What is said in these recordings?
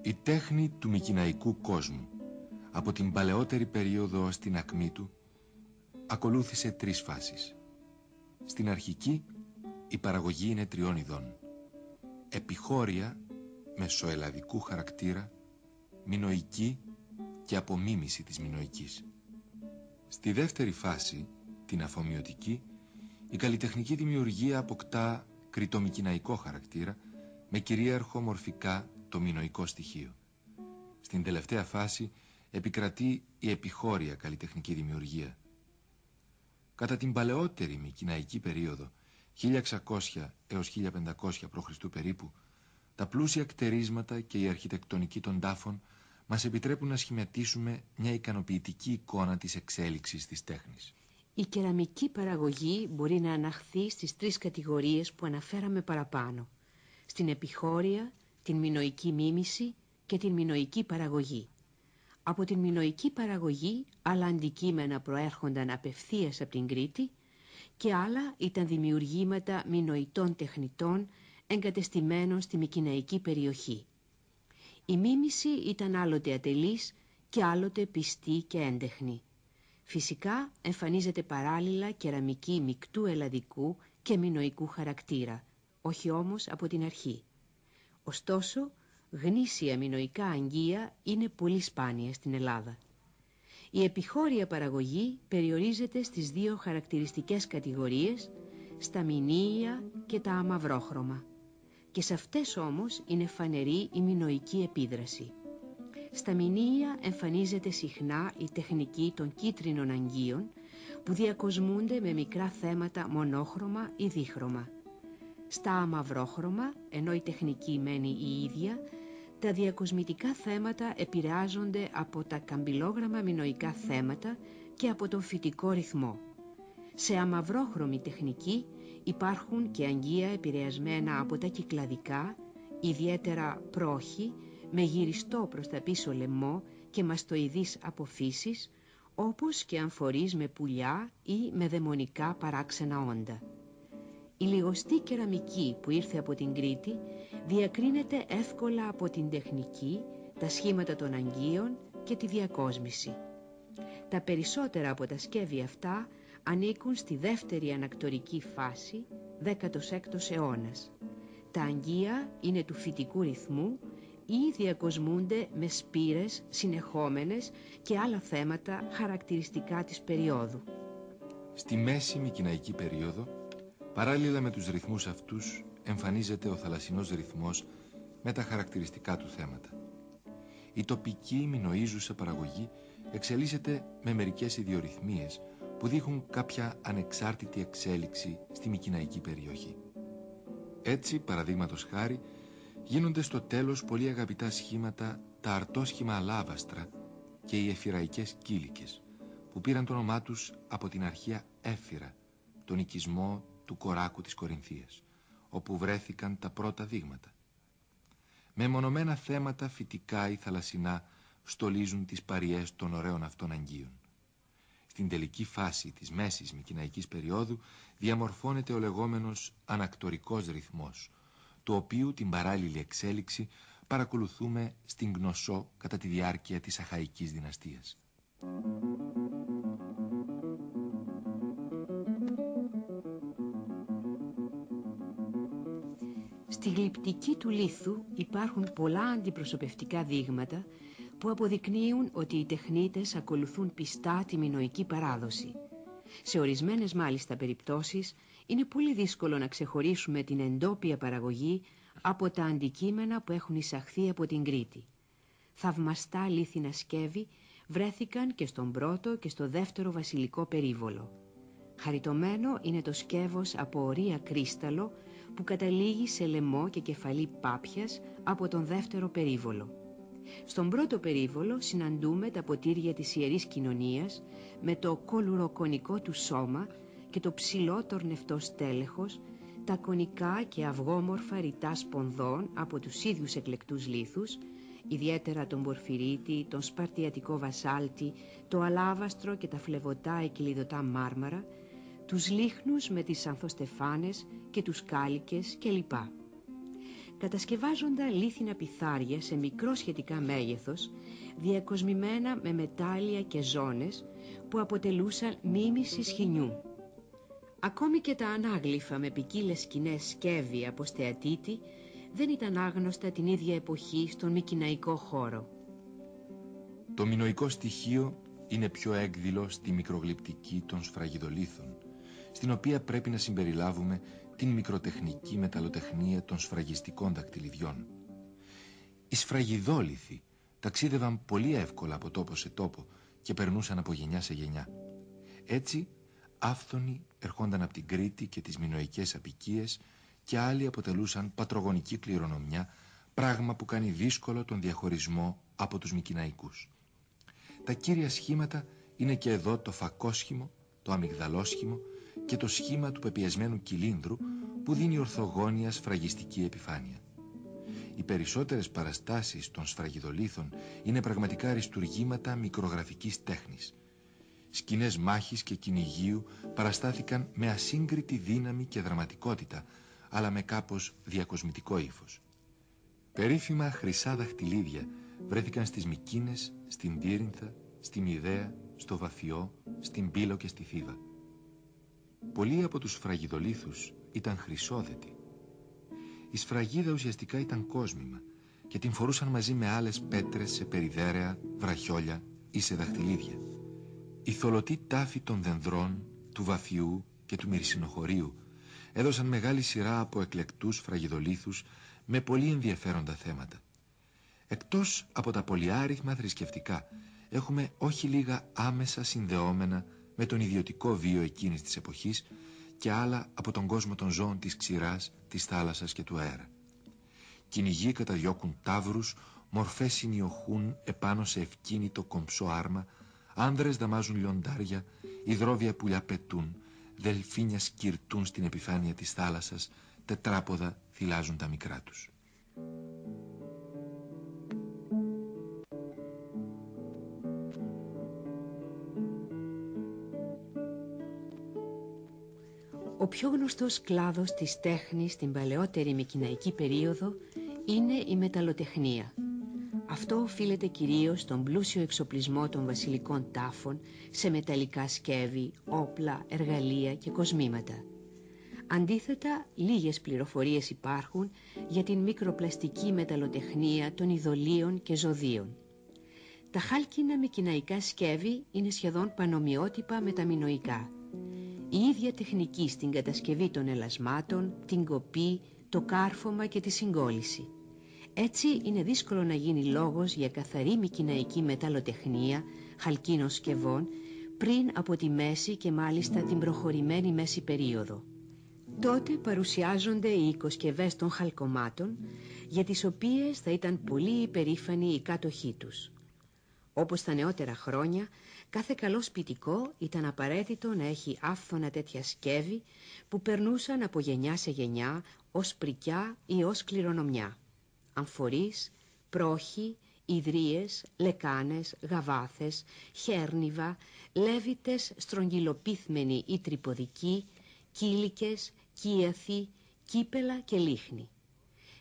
Η τέχνη του μικηναϊκού κόσμου, από την παλαιότερη περίοδο ως την ακμή του, ακολούθησε τρεις φάσεις. Στην αρχική, η παραγωγή είναι τριών ειδών. Επιχώρια, μεσοελλαδικού χαρακτήρα, μινωική και απομίμηση της μινωικής. Στη δεύτερη φάση, την αφομοιωτική, η καλλιτεχνική δημιουργία αποκτά κριτομικηναϊκό χαρακτήρα, με κυρίαρχο μορφικά το μινωικό στοιχείο. Στην τελευταία φάση επικρατεί η επιχώρια καλλιτεχνική δημιουργία. Κατά την παλαιότερη μικηναϊκή περίοδο, 1600 έως 1500 π.Χ. περίπου, τα πλούσια κτερίσματα και η αρχιτεκτονική των τάφων μας επιτρέπουν να σχηματίσουμε μια ικανοποιητική εικόνα της εξέλιξης της τέχνης. Η κεραμική παραγωγή μπορεί να αναχθεί στις τρεις κατηγορίες που αναφέραμε παραπάνω. Στην επιχώρια, την μινωική μίμηση και την μινωική παραγωγή. Από την μινωική παραγωγή άλλα αντικείμενα προέρχονταν απευθείας από την Κρήτη και άλλα ήταν δημιουργήματα μινωητών τεχνητών εγκατεστημένων στη μικηναϊκή περιοχή. Η μίμηση ήταν άλλοτε ατελής και άλλοτε πιστή και έντεχνη. Φυσικά εμφανίζεται παράλληλα κεραμική μεικτού ελλαδικού και μινωικού χαρακτήρα, όχι όμως από την αρχή. Ωστόσο, γνήσια μινωικά αγγεία είναι πολύ σπάνια στην Ελλάδα. Η επιχώρια παραγωγή περιορίζεται στις δύο χαρακτηριστικές κατηγορίες, στα μηνύια και τα αμαυρόχρωμα. Και σε αυτές όμως είναι φανερή η μινωική επίδραση. Στα μηνύια εμφανίζεται συχνά η τεχνική των κίτρινων αγγείων που διακοσμούνται με μικρά θέματα μονόχρωμα ή δίχρωμα. Στα αμαυρόχρωμα, ενώ η τεχνική μένει η ίδια, τα διακοσμητικά θέματα επηρεάζονται από τα καμπυλόγραμμα μινωικά θέματα και από τον φυτικό ρυθμό. Σε αμαυρόχρωμη τεχνική υπάρχουν και αγγεία επηρεασμένα από τα κυκλαδικά, ιδιαίτερα πρόχη, με γυριστό προς τα πίσω λαιμό και μαστοειδείς αποφύσεις, όπως και αμφορείς με πουλιά ή με δαιμονικά παράξενα όντα. Η λιγοστή κεραμική που ήρθε από την Κρήτη διακρίνεται εύκολα από την τεχνική, τα σχήματα των αγγείων και τη διακόσμηση. Τα περισσότερα από τα σκεύη αυτά ανήκουν στη δεύτερη ανακτορική φάση, 16ος αιώνας. Τα αγγεία είναι του φυτικού ρυθμού ή διακοσμούνται με σπήρες συνεχόμενες και άλλα θέματα χαρακτηριστικά της περίοδου. Στη μέση μικηναϊκή περίοδο, παράλληλα με τους ρυθμούς αυτούς, εμφανίζεται ο θαλασσινός ρυθμός με τα χαρακτηριστικά του θέματα. Η τοπική μινωίζουσα παραγωγή εξελίσσεται με μερικές ιδιορυθμίες που δείχνουν κάποια ανεξάρτητη εξέλιξη στη μικηναϊκή περιοχή. Έτσι, παραδείγματος χάρη, γίνονται στο τέλος πολύ αγαπητά σχήματα τα αρτόσχημα αλάβαστρα και οι εφηραϊκές κύλικες, που πήραν το όνομά τους από την αρχαία Έφυρα, τον οικισμό του Κοράκου της Κορινθίας, όπου βρέθηκαν τα πρώτα δείγματα. Με μονομένα θέματα φυτικά ή θαλασσινά στολίζουν τις παριές των ωραίων αυτών αγγείων. Στην τελική φάση της μέσης μικηναϊκής περίοδου διαμορφώνεται ο λεγόμενος ανακτορικός ρυθμός, του οποίου την παράλληλη εξέλιξη παρακολουθούμε στην Γνωσσό κατά τη διάρκεια της Αχαϊκής δυναστείας. Στη γλυπτική του λίθου υπάρχουν πολλά αντιπροσωπευτικά δείγματα που αποδεικνύουν ότι οι τεχνίτες ακολουθούν πιστά τη μινωική παράδοση. Σε ορισμένες μάλιστα περιπτώσεις είναι πολύ δύσκολο να ξεχωρίσουμε την εντόπια παραγωγή από τα αντικείμενα που έχουν εισαχθεί από την Κρήτη. Θαυμαστά λίθινα σκεύη βρέθηκαν και στον πρώτο και στο δεύτερο βασιλικό περίβολο. Χαριτωμένο είναι το σκεύος από ορία κρίσταλο που καταλήγει σε λαιμό και κεφαλή πάπιας από τον δεύτερο περίβολο. Στον πρώτο περίβολο συναντούμε τα ποτήρια της Ιερής Κοινωνίας με το κολουροκονικό του σώμα και το ψηλό τορνευτό στέλεχος, τα κονικά και αυγόμορφα ρητά σπονδών από τους ίδιους εκλεκτούς λίθους, ιδιαίτερα τον πορφυρίτη, τον σπαρτιατικό βασάλτη, το αλάβαστρο και τα φλεβωτά εκκλειδωτά μάρμαρα, τους λίχνους με τις ανθοστεφάνες και τους κάλικες κλπ. κατασκευάζονταν λίθινα πιθάρια σε μικρό σχετικά μέγεθος, διακοσμημένα με μετάλλια και ζώνες που αποτελούσαν μίμηση σχοινιού. Ακόμη και τα ανάγλυφα με ποικίλες σκηνές σκεύη από στεατίτη δεν ήταν άγνωστα την ίδια εποχή στον μικηναϊκό χώρο. Το μινωικό στοιχείο είναι πιο έκδηλο στη μικρογλυπτική των σφραγιδολίθων, στην οποία πρέπει να συμπεριλάβουμε την μικροτεχνική μεταλλοτεχνία των σφραγιστικών δακτυλιδιών. Οι σφραγιδόλιθοι ταξίδευαν πολύ εύκολα από τόπο σε τόπο και περνούσαν από γενιά σε γενιά. Έτσι, άφθονοι ερχόνταν από την Κρήτη και τις μινωικές αποικίες και άλλοι αποτελούσαν πατρογονική κληρονομιά, πράγμα που κάνει δύσκολο τον διαχωρισμό από τους μικηναϊκούς. Τα κύρια σχήματα είναι και εδώ το φακόσχημο, το αμυγδαλόσχημο και το σχήμα του πεπιεσμένου κυλίνδρου που δίνει ορθογώνια σφραγιστική επιφάνεια. Οι περισσότερες παραστάσεις των σφραγιδολίθων είναι πραγματικά αριστουργήματα μικρογραφικής τέχνης. Σκηνές μάχης και κυνηγείου παραστάθηκαν με ασύγκριτη δύναμη και δραματικότητα, αλλά με κάπως διακοσμητικό ύφος. Περίφημα χρυσά δαχτυλίδια βρέθηκαν στις Μικίνες, στην Τύρινθα, στη Μηδέα, στο Βαθιό, στην Πύλο και στη Θήβα. Πολλοί από τους σφραγιδολίθους ήταν χρυσόδετοι. Η σφραγίδα ουσιαστικά ήταν κόσμημα και την φορούσαν μαζί με άλλες πέτρες σε περιδέρεα, βραχιόλια ή σε δαχτυλίδια. Η θολωτή τάφη των δενδρών, του Βαθιού και του Μυρσινοχωρίου έδωσαν μεγάλη σειρά από εκλεκτούς σφραγιδολίθους με πολύ ενδιαφέροντα θέματα. Εκτός από τα πολυάριθμα θρησκευτικά, έχουμε όχι λίγα άμεσα συνδεόμενα με τον ιδιωτικό βίο εκείνης της εποχής και άλλα από τον κόσμο των ζώων της ξηράς, της θάλασσας και του αέρα. Κυνηγοί καταδιώκουν ταύρους, μορφές συνιοχούν επάνω σε ευκίνητο κομψό άρμα, άνδρες δαμάζουν λιοντάρια, υδρόβια πουλιά πετούν, δελφίνια σκυρτούν στην επιφάνεια της θάλασσας, τετράποδα θυλάζουν τα μικρά τους. Ο πιο γνωστός κλάδος της τέχνης στην παλαιότερη μικηναϊκή περίοδο είναι η μεταλλοτεχνία. Αυτό οφείλεται κυρίως στον πλούσιο εξοπλισμό των βασιλικών τάφων σε μεταλλικά σκεύη, όπλα, εργαλεία και κοσμήματα. Αντίθετα, λίγες πληροφορίες υπάρχουν για την μικροπλαστική μεταλλοτεχνία των ειδωλίων και ζωδίων. Τα χάλκινα μικηναϊκά σκεύη είναι σχεδόν πανομοιότυπα με τα μινωικά. Η ίδια τεχνική στην κατασκευή των ελασμάτων, την κοπή, το κάρφωμα και τη συγκόλληση. Έτσι είναι δύσκολο να γίνει λόγος για καθαρή μικηναϊκή μεταλλοτεχνία χαλκίνων σκευών πριν από τη μέση και μάλιστα την προχωρημένη μέση περίοδο. Τότε παρουσιάζονται οι οικοσκευές των χαλκομάτων, για τις οποίες θα ήταν πολύ υπερήφανοι οι κάτοχοί τους. Όπως στα νεότερα χρόνια, κάθε καλό σπιτικό ήταν απαραίτητο να έχει άφθονα τέτοια σκεύη που περνούσαν από γενιά σε γενιά ως πρικιά ή ως κληρονομιά. Αμφορείς, πρόχοι, ιδρύες, λεκάνες, γαβάθες, χέρνιβα, λέβητες στρογγυλοπύθμενοι ή τρυποδικοί, κύλικες, κύαθοι, κύπελα και λίχνη.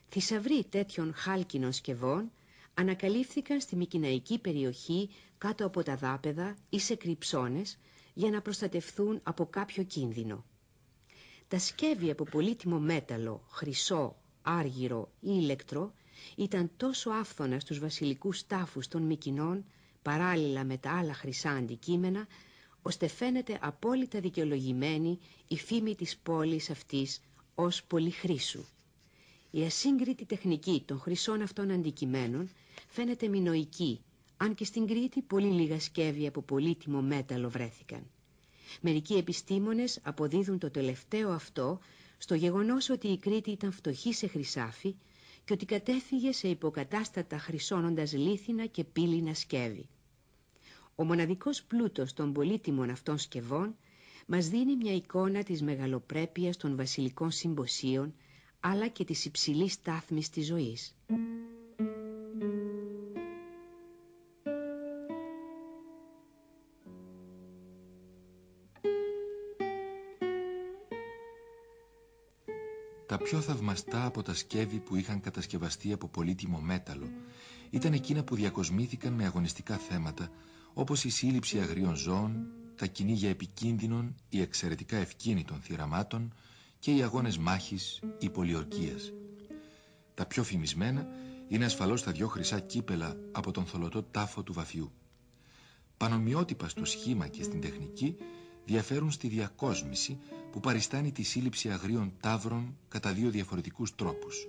Θησαυροί τέτοιων χάλκινων σκευών ανακαλύφθηκαν στη μικηναϊκή περιοχή κάτω από τα δάπεδα ή σε κρυψώνες για να προστατευθούν από κάποιο κίνδυνο. Τα σκεύη από πολύτιμο μέταλλο, χρυσό, άργυρο ή ηλεκτρό ήταν τόσο άφθονα στους βασιλικούς τάφους των Μικηνών παράλληλα με τα άλλα χρυσά αντικείμενα, ώστε φαίνεται απόλυτα δικαιολογημένη η φήμη της πόλης αυτής ως πολυχρήσου. Η ασύγκριτη τεχνική των χρυσών αυτών αντικειμένων φαίνεται μινωική, αν και στην Κρήτη πολύ λίγα σκεύη από πολύτιμο μέταλλο βρέθηκαν. Μερικοί επιστήμονες αποδίδουν το τελευταίο αυτό στο γεγονός ότι η Κρήτη ήταν φτωχή σε χρυσάφι και ότι κατέφυγε σε υποκατάστατα χρυσώνοντας λίθινα και πύληνα σκεύη. Ο μοναδικός πλούτος των πολύτιμων αυτών σκευών μας δίνει μια εικόνα της μεγαλοπρέπειας των βασιλικών συμποσίων, αλλά και της υψηλής στάθμης της ζωής. Τα πιο θαυμαστά από τα σκεύη που είχαν κατασκευαστεί από πολύτιμο μέταλλο ήταν εκείνα που διακοσμήθηκαν με αγωνιστικά θέματα, όπως η σύλληψη αγρίων ζώων, τα κυνήγια επικίνδυνων ή εξαιρετικά ευκίνητων θυραμάτων και οι αγώνες μάχης ή πολιορκίας. Τα πιο φημισμένα είναι ασφαλώς τα 2 χρυσά κύπελα από τον θολωτό τάφο του Βαφιού. Πανομοιότυπα στο σχήμα και στην τεχνική διαφέρουν στη διακόσμηση που παριστάνει τη σύλληψη αγρίων ταύρων κατά 2 διαφορετικούς τρόπους.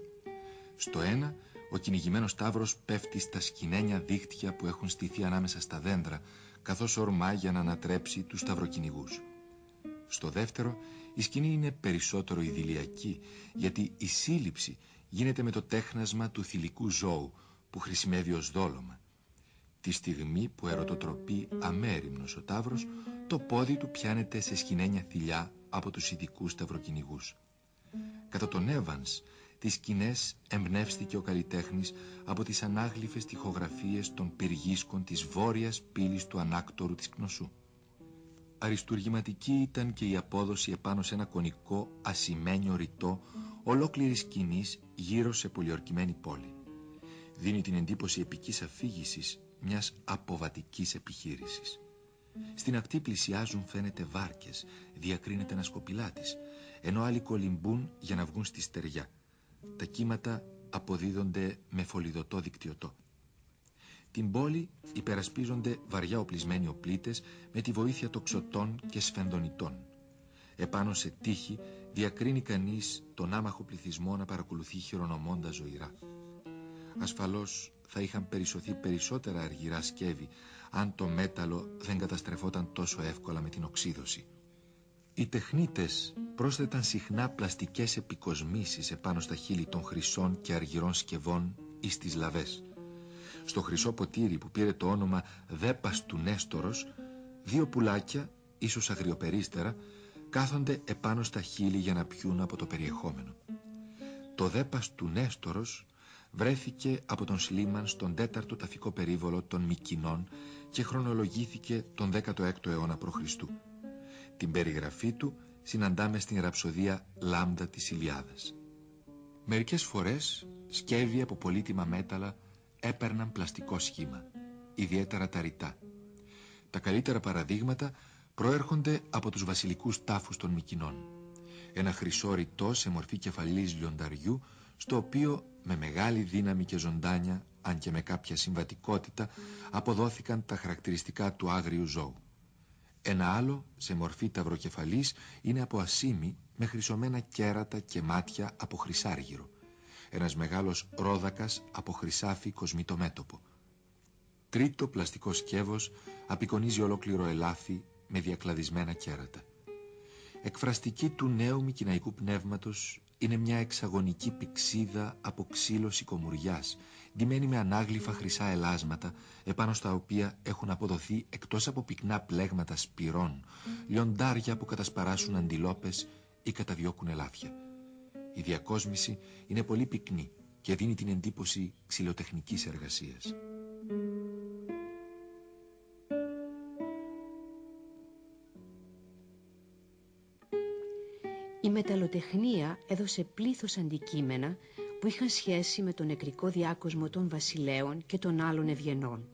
Στο ένα, ο κυνηγημένος ταύρος πέφτει στα σκηνένια δίχτυα που έχουν στηθεί ανάμεσα στα δέντρα, καθώς ορμά για να ανατρέψει τους σταυροκυνηγούς. Στο δεύτερο, η σκηνή είναι περισσότερο ιδηλιακή, γιατί η σύλληψη γίνεται με το τέχνασμα του θηλυκού ζώου που χρησιμεύει ως δόλωμα. Τη στιγμή που ερωτοτροπεί αμέριμνος ο ταύρος, το πόδι του πιάνεται σε σκηνένια θηλιά από τους ειδικούς σταυροκυνηγούς. Κατά τον Evans, τις σκηνές εμπνεύστηκε ο καλλιτέχνης από τις ανάγλυφες τοιχογραφίες των πυργίσκων της βόρειας πύλης του ανάκτορου της Κνωσού. Αριστουργηματική ήταν και η απόδοση επάνω σε ένα κονικό ασημένιο ρητό ολόκληρης σκηνής γύρω σε πολιορκημένη πόλη. Δίνει την εντύπωση επικής αφήγησης μιας αποβατικής επιχείρησης. Στην ακτή πλησιάζουν, φαίνεται, βάρκες, διακρίνεται ένα σκοπιλάτης, ενώ άλλοι κολυμπούν για να βγουν στη στεριά. Τα κύματα αποδίδονται με φωλιδωτό δικτυωτό. Την πόλη υπερασπίζονται βαριά οπλισμένοι οπλίτες με τη βοήθεια τοξωτών και σφενδονιτών. Επάνω σε τείχη διακρίνει κανείς τον άμαχο πληθυσμό να παρακολουθεί χειρονομώντα ζωηρά. Ασφαλώς θα είχαν περισσωθεί περισσότερα αργυρά σκεύη αν το μέταλλο δεν καταστρεφόταν τόσο εύκολα με την οξύδωση. Οι τεχνίτες πρόσθεταν συχνά πλαστικές επικοσμήσεις επάνω στα χείλη των χρυσών και αργυρών σκευών ή στις λαβές. Στο χρυσό ποτήρι που πήρε το όνομα δέπας του Νέστορος, 2 πουλάκια, ίσως αγριοπερίστερα, κάθονται επάνω στα χείλη για να πιούν από το περιεχόμενο. Το δέπας του Νέστορος βρέθηκε από τον Σλίμαν στον 4ο ταφικό περίβολο των Μικηνών και χρονολογήθηκε τον 16ο αιώνα π.Χ. Την περιγραφή του συναντάμε στην ραψοδία Λάμδα της Ιλιάδας. Μερικές φορές σκεύη από πολύτιμα μέταλλα έπαιρναν πλαστικό σχήμα, ιδιαίτερα τα ρητά. Τα καλύτερα παραδείγματα προέρχονται από τους βασιλικούς τάφους των Μικηνών. Ένα χρυσό ρητό σε μορφή κεφαλής λιονταριού, στο οποίο με μεγάλη δύναμη και ζωντάνια, αν και με κάποια συμβατικότητα, αποδόθηκαν τα χαρακτηριστικά του άγριου ζώου. Ένα άλλο, σε μορφή ταυροκεφαλής, είναι από ασήμι με χρυσωμένα κέρατα και μάτια από χρυσάργυρο. Ένας μεγάλος ρόδακας από χρυσάφι κοσμήτο μέτωπο. Τρίτο πλαστικό σκεύος απεικονίζει ολόκληρο ελάφι με διακλαδισμένα κέρατα. Εκφραστική του νέου μικηναϊκού πνεύματος είναι μια εξαγωνική πυξίδα από ξύλο σικομουριάς, ντυμένη με ανάγλυφα χρυσά ελάσματα, επάνω στα οποία έχουν αποδοθεί, εκτός από πυκνά πλέγματα σπυρών, λιοντάρια που κατασπαράσουν αντιλόπες ή καταδιώκουν ελάφια. Η διακόσμηση είναι πολύ πυκνή και δίνει την εντύπωση ξυλοτεχνικής εργασίας. Η μεταλλοτεχνία έδωσε πλήθος αντικείμενα που είχαν σχέση με τον νεκρικό διάκοσμο των βασιλέων και των άλλων ευγενών.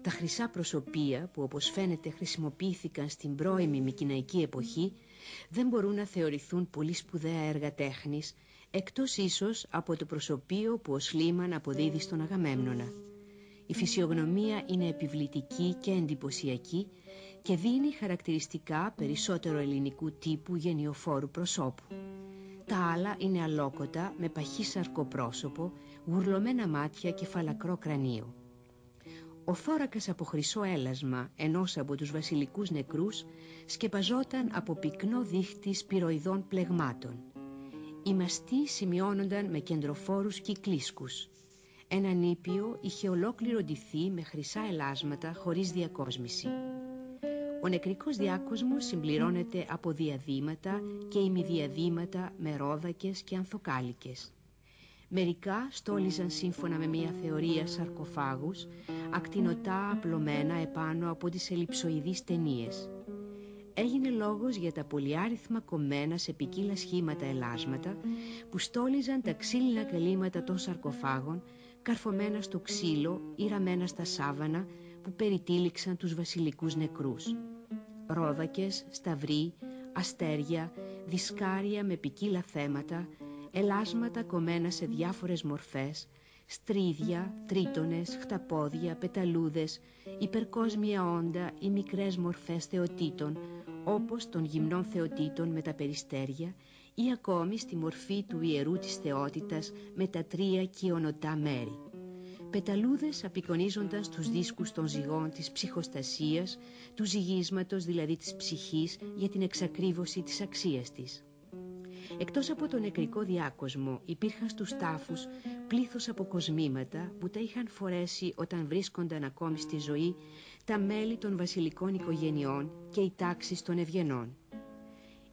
Τα χρυσά προσωπία που, όπως φαίνεται, χρησιμοποιήθηκαν στην πρώιμη μικηναϊκή εποχή δεν μπορούν να θεωρηθούν πολύ σπουδαία έργα τέχνης, εκτός ίσως από το προσωπείο που ο Σλίμαν αποδίδει στον Αγαμέμνονα. Η φυσιογνωμία είναι επιβλητική και εντυπωσιακή και δίνει χαρακτηριστικά περισσότερο ελληνικού τύπου γενιοφόρου προσώπου. Τα άλλα είναι αλόκοτα με παχύ σαρκοπρόσωπο, γουρλωμένα μάτια και φαλακρό κρανίο. Ο θώρακας από χρυσό έλασμα ενός από τους βασιλικούς νεκρούς σκεπαζόταν από πυκνό δίχτυ σπυροειδών πλεγμάτων. Οι μαστοί σημειώνονταν με κεντροφόρους κυκλίσκους. Ένα νήπιο είχε ολόκληρο ντυθεί με χρυσά ελάσματα χωρίς διακόσμηση. Ο νεκρικός διάκοσμος συμπληρώνεται από διαδήματα και ημιδιαδήματα με ρόδακες και ανθοκάλικες. Μερικά στόλιζαν σύμφωνα με μια θεωρία σαρκοφάγους, ακτινωτά απλωμένα επάνω από τις ελλειψοειδείς ταινίες. έγινε λόγος για τα πολυάριθμα κομμένα σε ποικίλα σχήματα ελάσματα που στόλιζαν τα ξύλινα καλύματα των σαρκοφάγων, καρφωμένα στο ξύλο ή ραμμένα στα σάβανα που περιτύλιξαν τους βασιλικούς νεκρούς. Ρόδακες, σταυροί, αστέρια, δισκάρια με ποικίλα θέματα, ελάσματα κομμένα σε διάφορες μορφές, στρίδια, τρίτονες, χταπόδια, πεταλούδες, υπερκόσμια όντα ή μικρές μορφές θεοτήτων, όπως των γυμνών θεοτήτων με τα περιστέρια ή ακόμη στη μορφή του ιερού της θεότητας με τα 3 κοιονοτά μέρη. Πεταλούδες απεικονίζονταν στους δίσκους των ζυγών της ψυχοστασίας, του ζυγίσματος δηλαδή της ψυχής για την εξακρίβωση της αξίας της. Εκτός από τον νεκρικό διάκοσμο υπήρχαν στους τάφους πλήθος αποκοσμήματα που τα είχαν φορέσει όταν βρίσκονταν ακόμη στη ζωή τα μέλη των βασιλικών οικογενειών και οι τάξεις των ευγενών.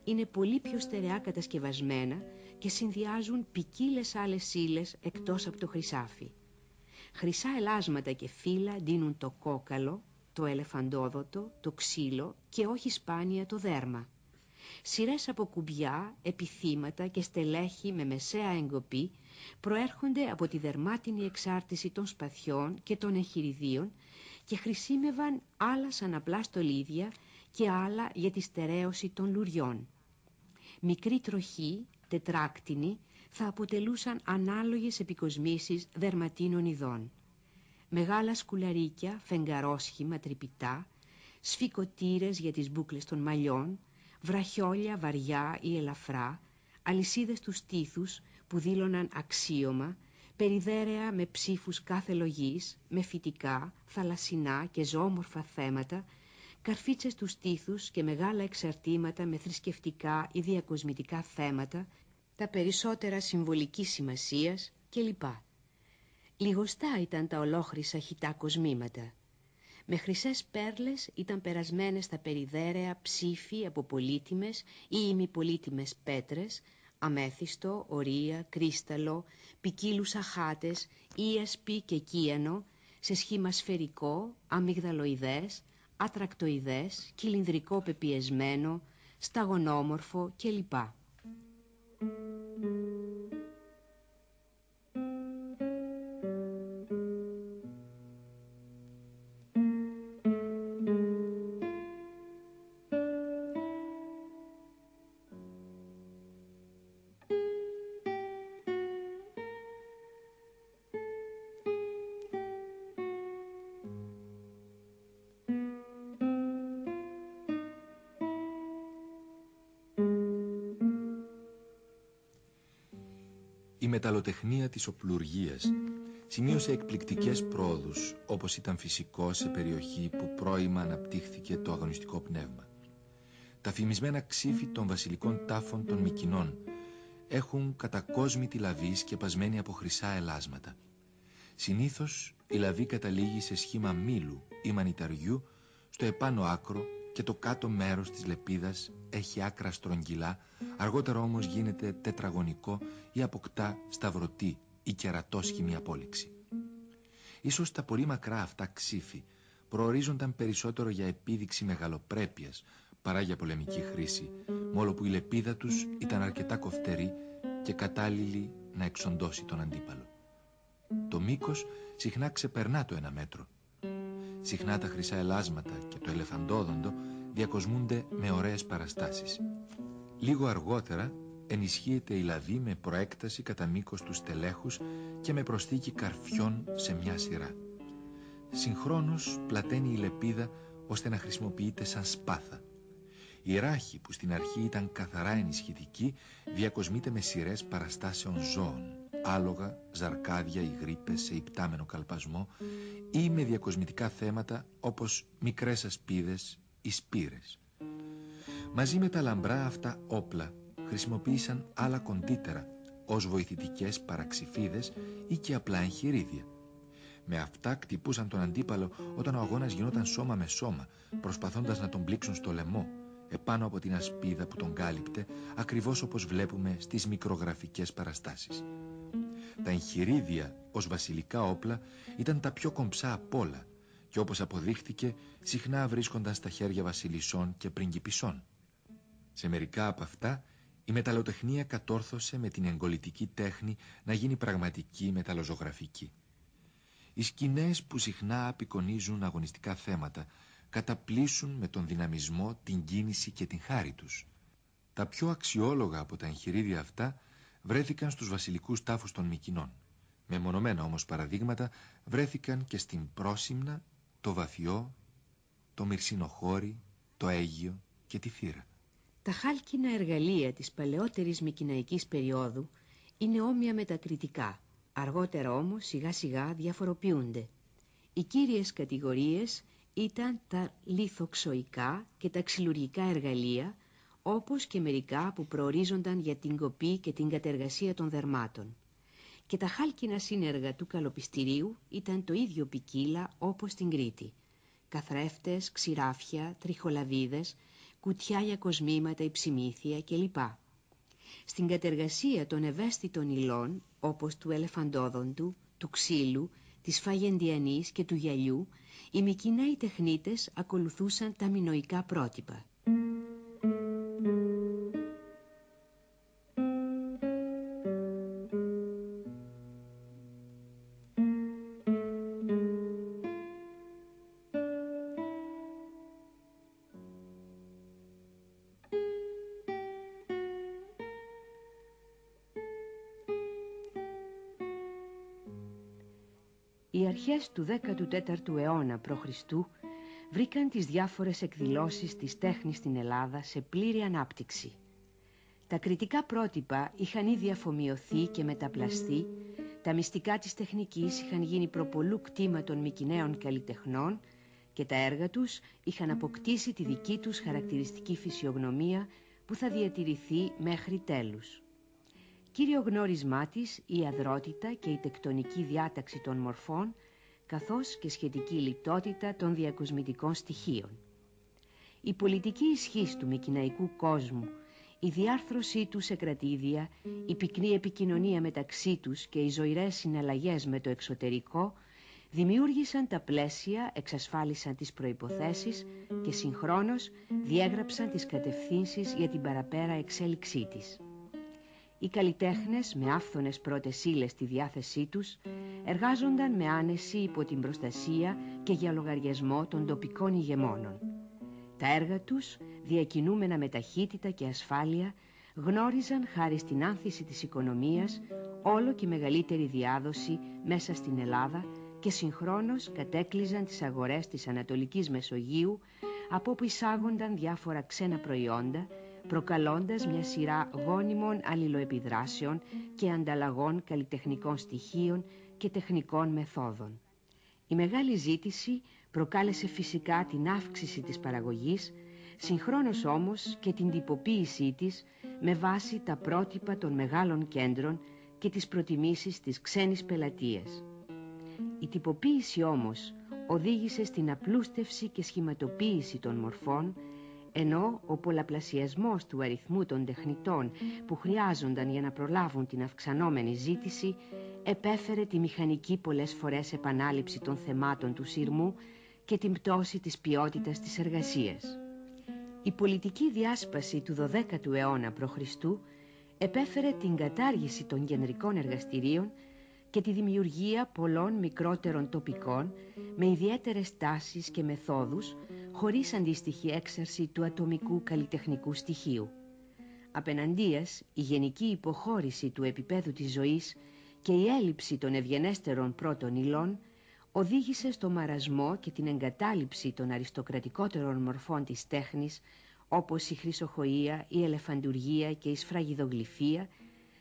Είναι πολύ πιο στερεά κατασκευασμένα και συνδυάζουν ποικίλες άλλες ύλες εκτός από το χρυσάφι. Χρυσά ελάσματα και φύλλα ντύνουν το κόκαλο, το ελεφαντόδοτο, το ξύλο και όχι σπάνια το δέρμα. Σειρές από κουμπιά, επιθύματα και στελέχη με μεσαία εγκοπή προέρχονται από τη δερμάτινη εξάρτηση των σπαθιών και των εχειριδίων και χρησίμευαν άλλα σαν απλά στολίδια και άλλα για τη στερέωση των λουριών. Μικρή τροχή, τετράκτινη, θα αποτελούσαν ανάλογες επικοσμήσεις δερματίνων ειδών. Μεγάλα σκουλαρίκια, φεγγαρόσχημα, τρυπητά, σφικωτήρες για τις μπούκλες των μαλλιών, βραχιόλια βαριά ή ελαφρά, αλυσίδες του στήθους που δήλωναν αξίωμα, περιδέρεα με ψήφους κάθε λογής, με φυτικά, θαλασσινά και ζωόμορφα θέματα, καρφίτσες του στήθους και μεγάλα εξαρτήματα με θρησκευτικά ή διακοσμητικά θέματα, τα περισσότερα συμβολικής σημασίας κλπ. Λιγοστά ήταν τα ολόχρυσα χυτά κοσμήματα. Με χρυσές πέρλες ήταν περασμένες τα περιδέρεα ψήφοι από πολύτιμες ή ημιπολύτιμες πέτρες, αμέθιστο, ορία, κρίσταλο, ποικίλους αχάτες, ίασπη και κίανο, σε σχήμα σφαιρικό, αμυγδαλοειδές, ατρακτοειδές, κυλινδρικό πεπιεσμένο, σταγονόμορφο κλπ. Η μεταλλοτεχνία της οπλουργίας σημείωσε εκπληκτικές πρόοδους, όπως ήταν φυσικό σε περιοχή που πρώιμα αναπτύχθηκε το αγωνιστικό πνεύμα. Τα φημισμένα ξύφη των βασιλικών τάφων των Μικηνών έχουν κατακόσμητη λαβή σκεπασμένη από χρυσά ελάσματα. Συνήθως η λαβή καταλήγει σε σχήμα μήλου ή μανιταριού στο επάνω άκρο και το κάτω μέρος της λεπίδας έχει άκρα στρογγυλά, αργότερα όμως γίνεται τετραγωνικό ή αποκτά σταυρωτή ή κερατόσχημη απόλυξη. Ίσως τα πολύ μακρά αυτά ξύφη προορίζονταν περισσότερο για επίδειξη μεγαλοπρέπειας παρά για πολεμική χρήση, μόλο που η λεπίδα τους ήταν αρκετά κοφτερή και κατάλληλη να εξοντώσει τον αντίπαλο. Το μήκος συχνά ξεπερνά το 1 μέτρο. Συχνά τα χρυσά ελάσματα και το ελεφαντόδοντο διακοσμούνται με ωραίες παραστάσεις. Λίγο αργότερα ενισχύεται η λαβή με προέκταση κατά μήκος του στελέχους και με προσθήκη καρφιών σε μια σειρά. Συγχρόνως πλαταίνει η λεπίδα ώστε να χρησιμοποιείται σαν σπάθα. Η ράχη που στην αρχή ήταν καθαρά ενισχυτική διακοσμείται με σειρές παραστάσεων ζώων, άλογα, ζαρκάδια ή γρίπες σε υπτάμενο καλπασμό ή με διακοσμητικά θέματα όπως μικρές ασπίδες ή σπήρες. Μαζί με τα λαμπρά αυτά όπλα χρησιμοποίησαν άλλα κοντύτερα ως βοηθητικές παραξυφίδες ή και απλά εγχειρίδια. Με αυτά κτυπούσαν τον αντίπαλο όταν ο αγώνας γινόταν σώμα με σώμα, προσπαθώντας να τον πλήξουν στο λαιμό, επάνω από την ασπίδα που τον κάλυπτε, ακριβώς όπως βλέπουμε στις μικρογραφικές παραστάσεις. Τα εγχειρίδια ως βασιλικά όπλα ήταν τα πιο κομψά απ' όλα και όπως αποδείχτηκε συχνά βρίσκονταν στα χέρια βασιλισσών και πριγκιπισσών. Σε μερικά από αυτά η μεταλλοτεχνία κατόρθωσε με την εγκολητική τέχνη να γίνει πραγματική μεταλλοζωγραφική. Οι σκηνές που συχνά απεικονίζουν αγωνιστικά θέματα καταπλήσουν με τον δυναμισμό, την κίνηση και την χάρη τους. Τα πιο αξιόλογα από τα εγχειρίδια αυτά βρέθηκαν στους βασιλικούς τάφους των Μυκηνών. Μεμονωμένα όμως παραδείγματα βρέθηκαν και στην Πρόσημνα, το Βαθιό, το Μυρσινοχώρι, το Αίγιο και τη Θύρα. Τα χάλκινα εργαλεία της παλαιότερης μικηναϊκής περίοδου είναι όμοια με τα κριτικά. Αργότερα όμως σιγά σιγά διαφοροποιούνται. Οι κύριες κατηγορίες ήταν τα λιθοξοϊκά και τα ξυλουργικά εργαλεία, όπως και μερικά που προορίζονταν για την κοπή και την κατεργασία των δερμάτων. Και τα χάλκινα σύνεργα του καλοπιστηρίου ήταν το ίδιο ποικίλα όπως στην Κρήτη. Καθρέφτες, ξηράφια, τριχολαβίδες, κουτιά για κοσμήματα, υψημύθια κλπ. Στην κατεργασία των ευαίσθητων υλών, όπως του ελεφαντόδοντου, του ξύλου, της φαγεντιανής και του γυαλιού, οι Μικηναίοι τεχνίτες ακολουθούσαν τα μινωικά πρότυπα. Οι αρχές του 14ου αιώνα π.Χ. βρήκαν τις διάφορες εκδηλώσεις της τέχνης στην Ελλάδα σε πλήρη ανάπτυξη. Τα κριτικά πρότυπα είχαν ήδη αφομοιωθεί και μεταπλαστεί, τα μυστικά της τεχνικής είχαν γίνει προπολού κτήμα των Μικηναίων καλλιτεχνών και τα έργα τους είχαν αποκτήσει τη δική τους χαρακτηριστική φυσιογνωμία που θα διατηρηθεί μέχρι τέλους. Κύριο γνώρισμά της η αδρότητα και η τεκτονική διάταξη των μορφών, καθώς και σχετική λιτότητα των διακοσμητικών στοιχείων. Η πολιτική ισχύς του μικηναϊκού κόσμου, η διάρθρωσή του σε κρατήδια, η πυκνή επικοινωνία μεταξύ τους και οι ζωηρές συναλλαγές με το εξωτερικό δημιούργησαν τα πλαίσια, εξασφάλισαν τις προϋποθέσεις και συγχρόνως διέγραψαν τις κατευθύνσεις για την παραπέρα εξέλιξή της. Οι καλλιτέχνες με άφθονες πρώτες ύλες στη διάθεσή τους εργάζονταν με άνεση υπό την προστασία και για λογαριασμό των τοπικών ηγεμόνων. Τα έργα τους, διακινούμενα με ταχύτητα και ασφάλεια, γνώριζαν χάρη στην άνθηση της οικονομίας όλο και μεγαλύτερη διάδοση μέσα στην Ελλάδα και συγχρόνως κατέκλυζαν τις αγορές της Ανατολικής Μεσογείου, από όπου εισάγονταν διάφορα ξένα προϊόντα, προκαλώντας μια σειρά γόνιμων αλληλοεπιδράσεων και ανταλλαγών καλλιτεχνικών στοιχείων και τεχνικών μεθόδων. Η μεγάλη ζήτηση προκάλεσε φυσικά την αύξηση της παραγωγής, συγχρόνως όμως και την τυποποίησή της με βάση τα πρότυπα των μεγάλων κέντρων και τις προτιμήσεις της ξένης πελατείας. Η τυποποίηση όμως οδήγησε στην απλούστευση και σχηματοποίηση των μορφών, ενώ ο πολλαπλασιασμός του αριθμού των τεχνητών που χρειάζονταν για να προλάβουν την αυξανόμενη ζήτηση επέφερε τη μηχανική πολλές φορές επανάληψη των θεμάτων του σειρμού και την πτώση της ποιότητας της εργασίας. Η πολιτική διάσπαση του 12ου αιώνα π.Χ. επέφερε την κατάργηση των κεντρικών εργαστηρίων και τη δημιουργία πολλών μικρότερων τοπικών με ιδιαίτερες τάσεις και μεθόδους, χωρίς αντίστοιχη έξαρση του ατομικού καλλιτεχνικού στοιχείου. Απέναντίας, η γενική υποχώρηση του επίπεδου της ζωής και η έλλειψη των ευγενέστερων πρώτων υλών οδήγησε στο μαρασμό και την εγκατάλειψη των αριστοκρατικότερων μορφών της τέχνης, όπως η χρυσοχοΐα, η ελεφαντουργία και η σφραγιδογλυφία,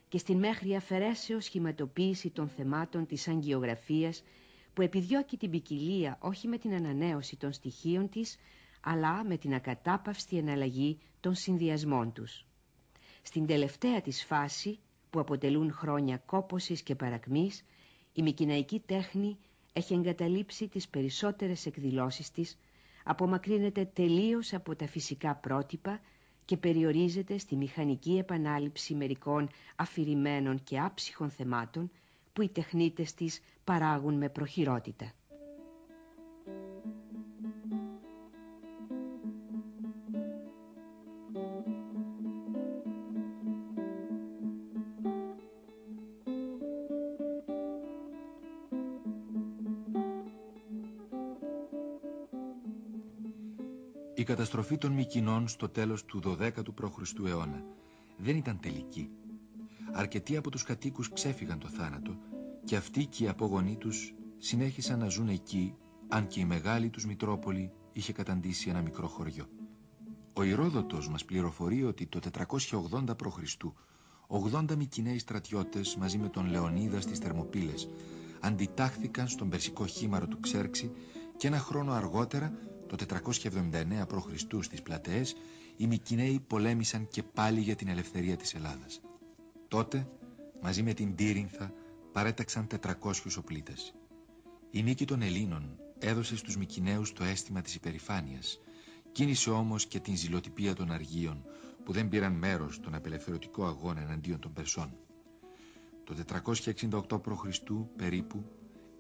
και στην μέχρι αφαιρέσεως σχηματοποίηση των θεμάτων της αγγιογραφίας, που επιδιώκει την ποικιλία όχι με την ανανέωση των στοιχείων της, αλλά με την ακατάπαυστη εναλλαγή των συνδυασμών τους. Στην τελευταία της φάση, που αποτελούν χρόνια κόπωσης και παρακμής, η μικηναϊκή τέχνη έχει εγκαταλείψει τις περισσότερες εκδηλώσεις της, απομακρύνεται τελείως από τα φυσικά πρότυπα και περιορίζεται στη μηχανική επανάληψη μερικών αφηρημένων και άψυχων θεμάτων που οι τεχνίτες της παράγουν με προχειρότητα. Η καταστροφή των Μυκηνών στο τέλος του 12ου π.Χ. αιώνα δεν ήταν τελική. Αρκετοί από τους κατοίκους ξέφυγαν το θάνατο και αυτοί και οι απόγονοί τους συνέχισαν να ζουν εκεί, αν και η μεγάλη τους Μητρόπολη είχε καταντήσει ένα μικρό χωριό. Ο Ηρόδοτος μας πληροφορεί ότι το 480 π.Χ. 80 Μυκηναίοι στρατιώτες μαζί με τον Λεωνίδα στις Θερμοπύλες αντιτάχθηκαν στον περσικό χήμαρο του Ξέρξη και ένα χρόνο αργότερα, το 479 π.Χ. στις Πλατεές, οι Μυκηναίοι πολέμησαν και πάλι για την ελευθερία της Ελλάδας. Τότε, μαζί με την Τύρινθα, παρέταξαν 400 οπλίτες. Η νίκη των Ελλήνων έδωσε στους Μυκηναίους το αίσθημα της υπερηφάνειας, κίνησε όμως και την ζηλοτυπία των Αργίων, που δεν πήραν μέρος στον απελευθερωτικό αγώνα εναντίον των Περσών. Το 468 π.Χ. περίπου,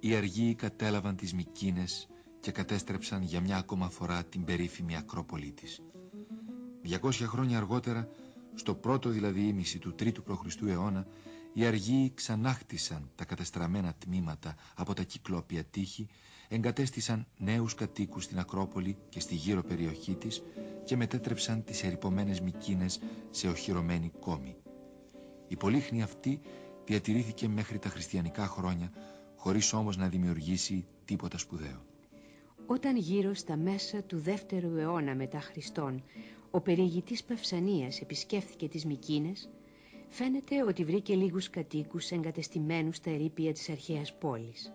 οι Αργίοι κατέλαβαν τις Μυκήνες και κατέστρεψαν για μια ακόμα φορά την περίφημη Ακρόπολη της. 200 χρόνια αργότερα, στο πρώτο δηλαδή ήμιση του 3ου π.Χ. αιώνα, οι Αργίοι ξανάχτισαν τα κατεστραμμένα τμήματα από τα κυκλόπια τείχη, εγκατέστησαν νέους κατοίκους στην Ακρόπολη και στη γύρω περιοχή της και μετέτρεψαν τις ερειπωμένες Μυκήνες σε οχυρωμένη κόμη. Η πολύχνη αυτή διατηρήθηκε μέχρι τα χριστιανικά χρόνια, χωρίς όμως να δημιουργήσει τίποτα σπουδαίο. Όταν γύρω στα μέσα του 2ου αιώνα μετά Χριστόν ο περιηγητής Παυσανίας επισκέφθηκε τις Μυκήνες, φαίνεται ότι βρήκε λίγους κατοίκους εγκατεστημένους στα ερείπια της αρχαίας πόλης.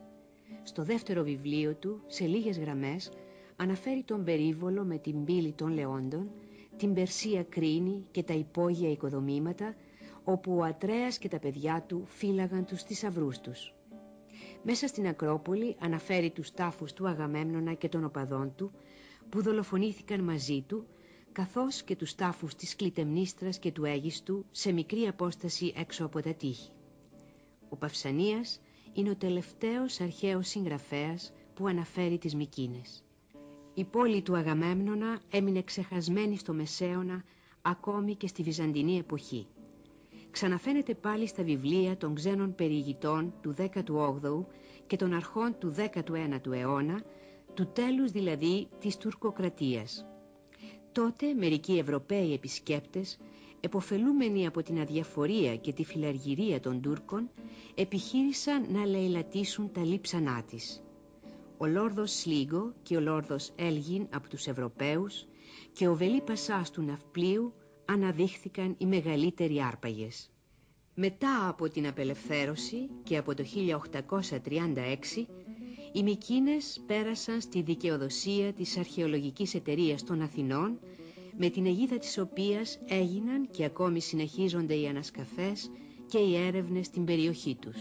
Στο δεύτερο βιβλίο του, σε λίγες γραμμές, αναφέρει τον περίβολο με την πύλη των Λεόντων, την Περσία Κρίνη και τα υπόγεια οικοδομήματα, όπου ο Ατρέας και τα παιδιά του φύλαγαν τους θησαυρούς τους. Μέσα στην Ακρόπολη αναφέρει τους τάφους του Αγαμέμνονα και των οπαδών του, που δολοφονήθηκαν μαζί του, καθώς και τους τάφους της Κλητεμνίστρας και του Αίγιστου σε μικρή απόσταση έξω από τα τείχη. Ο Παυσανίας είναι ο τελευταίος αρχαίος συγγραφέας που αναφέρει τις Μυκήνες. Η πόλη του Αγαμέμνονα έμεινε ξεχασμένη στο Μεσαίωνα ακόμη και στη Βυζαντινή εποχή. Ξαναφαίνεται πάλι στα βιβλία των ξένων περιηγητών του 18ου και των αρχών του 19ου αιώνα, του τέλους δηλαδή της τουρκοκρατίας. Τότε μερικοί Ευρωπαίοι επισκέπτες, εποφελούμενοι από την αδιαφορία και τη φιλαργυρία των Τούρκων, επιχείρησαν να λαιλατίσουν τα λείψανά της. Ο Λόρδος Σλίγκο και ο Λόρδος Έλγιν από τους Ευρωπαίους και ο Βελί Πασάς του Ναυπλίου αναδείχθηκαν οι μεγαλύτεροι άρπαγες. Μετά από την απελευθέρωση και από το 1836, οι Μυκήνες πέρασαν στη δικαιοδοσία της Αρχαιολογικής Εταιρείας των Αθηνών, με την αιγίδα της οποίας έγιναν και ακόμη συνεχίζονται οι ανασκαφές και οι έρευνες στην περιοχή τους.